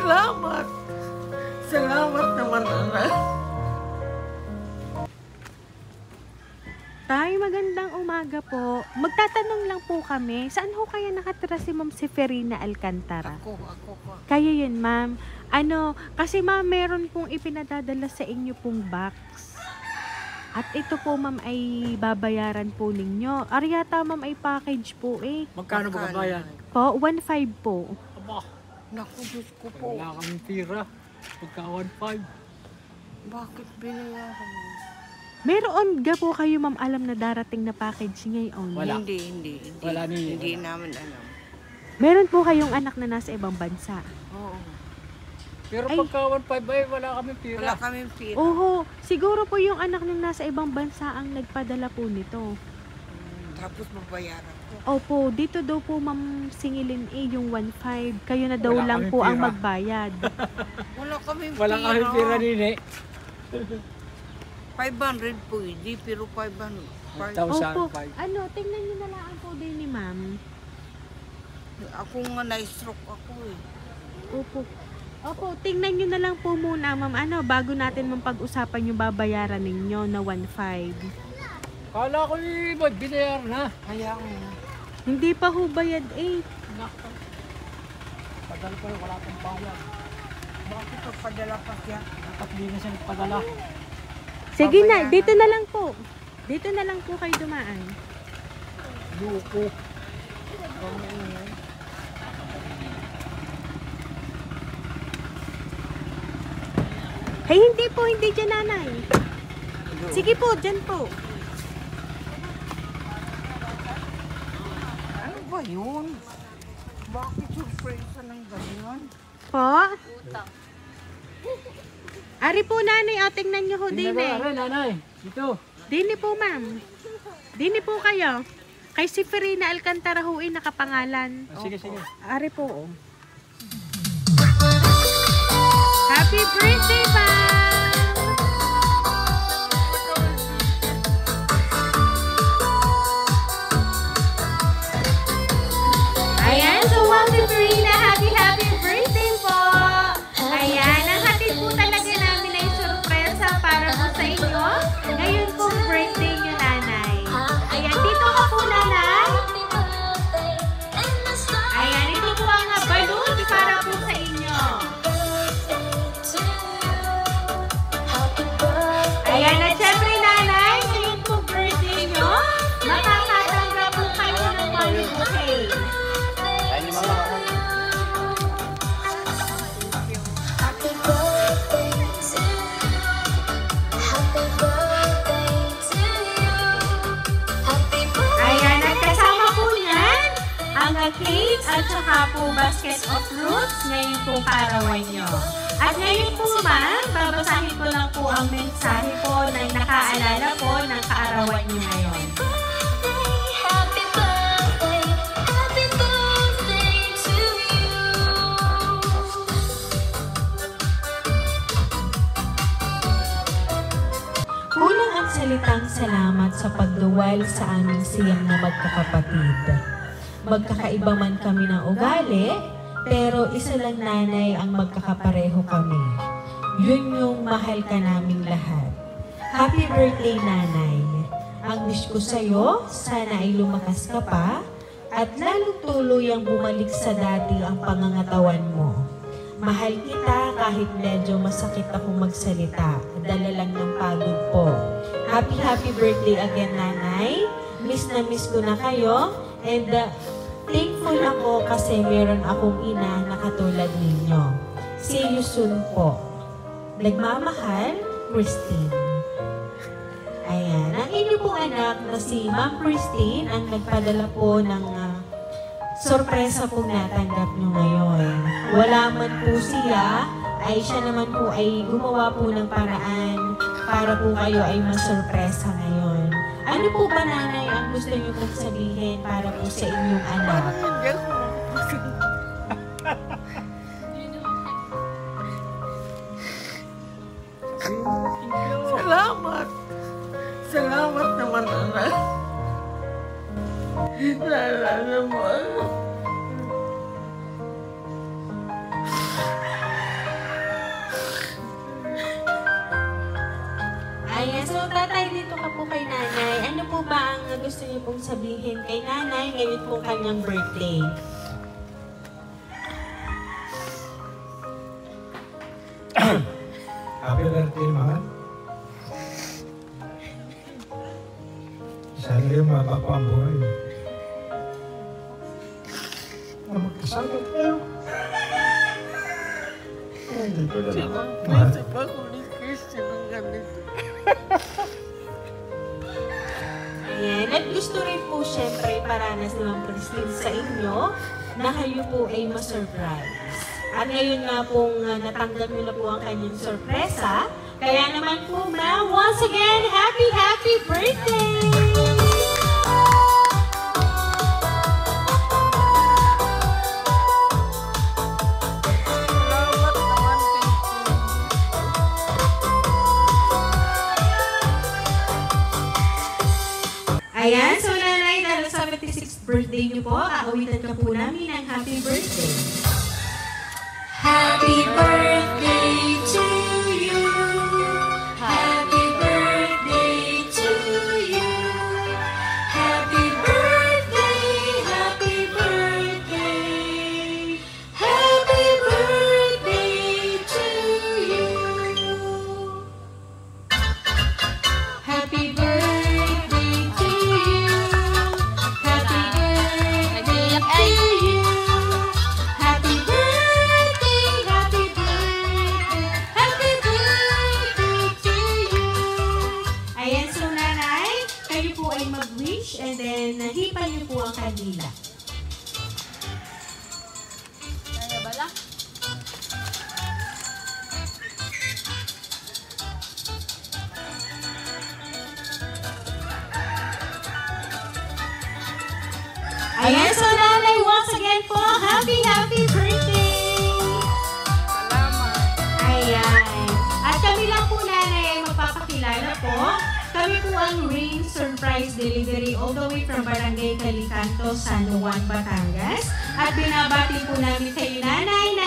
Salamat. Salamat naman, anak. Tay, magandang umaga po. Magtatanong lang po kami, saan ho kaya nakatira si Ma'am Seferina Alcantara? Ako. Kayo yun, ma'am. Kasi ma'am, meron pong ipinadadala sa inyo pong box. At ito po, ma'am, ay babayaran po ninyo. Aryata, ma'am, ay package po eh. Magkano ba kabayan? Po, 1.5 po. Aba, Naku, Diyos ko po. wala kaming pira. Pagka 1.5. Bakit binayaran mo? Meron ga po kayo, ma'am, alam na darating na package ngayon? Wala. Hindi. Wala ni- Hindi namin alam. Meron po kayong anak na nasa ibang bansa. Oo. Pero Ay. pagka 1.5 ay wala kaming pira. Wala kaming pira. Oho, siguro po yung anak nyo nasa ibang bansa ang nagpadala po nito. Tapos mabayaran ko. Opo, dito daw po ma'am singilin yung 1.5. Kayo na daw Wala lang kaming po ang pira. magbayad. Wala kaming Wala pira. kaming pira nini. 500 po, hindi, pero 500. Opo, 1,005. tingnan nyo na lang po din ni ma'am. Ako nga na-stroke ako eh. Opo, tingnan nyo na lang po muna ma'am. Bago natin ma'am pag-usapan yung babayaran ninyo na 1.5. Kala ko yung binayar na. Kaya nga. Hindi pa ho bayad eh. Nako. Padala ko wala akong bayad. Bakit ito padala pa siya? Dapat di na siya nagpadala. Sige na, Babayaran. dito na lang po. Dito na lang po kayo dumaan. Luko. Hey, hindi dyan nanay. Sige po, dyan po. Ano ba yun? Bakit surpresa ng ganyan? Po? Ari po nanay, tingnan nyo ho din eh. Aray, nanay. Dito. Dini po ma'am. Dini po kayo. Kay Seferina Alcantara ho nakapangalan. Sige. Ari po. Happy birthday pa! Ayan, so Ma'am Seferina, happy birthday po! Ayan, ang hatid po talaga namin ay sorpresa para po sa inyo. Ngayon pong birthday niyo, nanay. Ayan, dito ka po, nanay. Ayan, ito po ang balloon para po sa inyo. Ayan, at syempre, nanay, ngayon pong birthday niyo, makakatanggap po kayo ng money bouquet. Ayan, at kasama po niyan ang cake at saka po basket of fruits ngayon po kaarawan nyo. At ngayon po ma'am, babasahin ko lang po ang mensahe po na nakaalala po ng kaarawan nyo ngayon. Kulang ang salitang salamat sa pagduwal sa aming siyang na magkakapatid. Magkakaiba man kami ng ugali, pero isa lang nanay ang magkakapareho kami. Yun yung mahal ka naming lahat. Happy birthday, nanay. Ang wish ko sa'yo, sana ay lumakas ka pa at lalong tuluyang bumalik sa dati ang pangangatawan mo. Mahal kita kahit medyo masakit ako magsalita. Dala lang ng pagod po. Happy birthday again, nanay. Miss na miss ko na kayo. And thankful ako kasi meron akong ina na katulad ninyo. See you soon po. Nagmamahal, Christine. Ayan. Ang inyo pong anak na si Ma'am Christine ang nagpadala po ng sorpresa pong natanggap nyo ngayon. Wala man po siya, ay siya naman po ay gumawa po ng paraan para po kayo ay masurpresa ngayon. Ano po ba, nanay, ang gusto nyo pong sabihin para po sa inyong anak? Hindi ako. Salamat. Salamat naman, anak. Naalala mo ako. po ba ang gusto niyo pong sabihin kay nanay ngayon pong kanyang birthday? Happy birthday, mahal. Sana yung mapapambuhay. Magkasama tayo. Hindi ko na naman. Mahal. Kasi pa kung ni Christian ang ganito. Ayan. At gusto rin po syempre paranas naman po sa inyo na kayo po ay ma-surprise. At ngayon nga pong natanggap nyo na po ang kanyang sorpresa. Kaya naman po ma'am, once again, happy birthday! Salamat naman, thank you. Ayan, so nanay, dahil sa 76th birthday niyo po, aawitan ka po namin ng happy birthday. Happy birthday to you. Happy birthday to you. Happy birthday, happy birthday. Happy birthday to you. Happy birthday to you. Happy birthday to you. Happy birthday, happy birthday to you. Ayan, so nanay, kayo po ay mag-wish and then hipan niyo po ang kandila. Kaya ba lang? Ayan, so nanay, once again po, happy birthday! Salamat. Ayan. At kami lang po nanay ay magpapakilala po. Kami po ang Rain Surprise Delivery all the way from Barangay Calicanto, San Juan, Batangas. At binabati po namin kayo nanay na